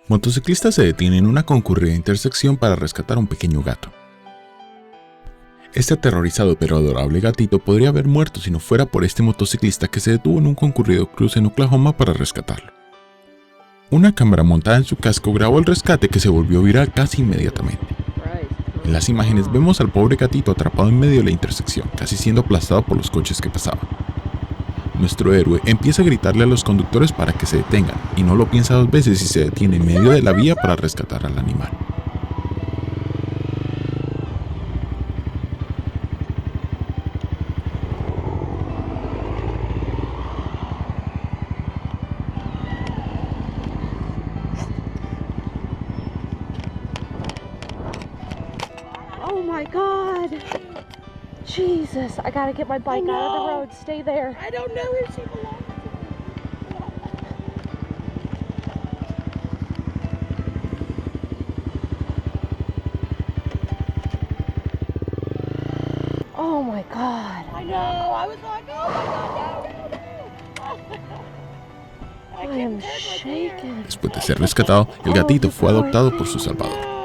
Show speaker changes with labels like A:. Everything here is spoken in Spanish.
A: Motociclista se detiene en una concurrida intersección para rescatar a un pequeño gato. Este aterrorizado pero adorable gatito podría haber muerto si no fuera por este motociclista que se detuvo en un concurrido cruce en Oklahoma para rescatarlo. Una cámara montada en su casco grabó el rescate, que se volvió viral casi inmediatamente. En las imágenes vemos al pobre gatito atrapado en medio de la intersección, casi siendo aplastado por los coches que pasaban. Nuestro héroe empieza a gritarle a los conductores para que se detengan, y no lo piensa dos veces y se detiene en medio de la vía para rescatar al animal.
B: Oh my God! Jesus, I gotta get my bike out of the road. Stay there.
C: I don't know who she belongs
B: to. Oh my God!
C: I know. I was like, oh my God, no.
B: I am shaking.
A: Después de ser rescatado, el gatito fue adoptado por su salvador.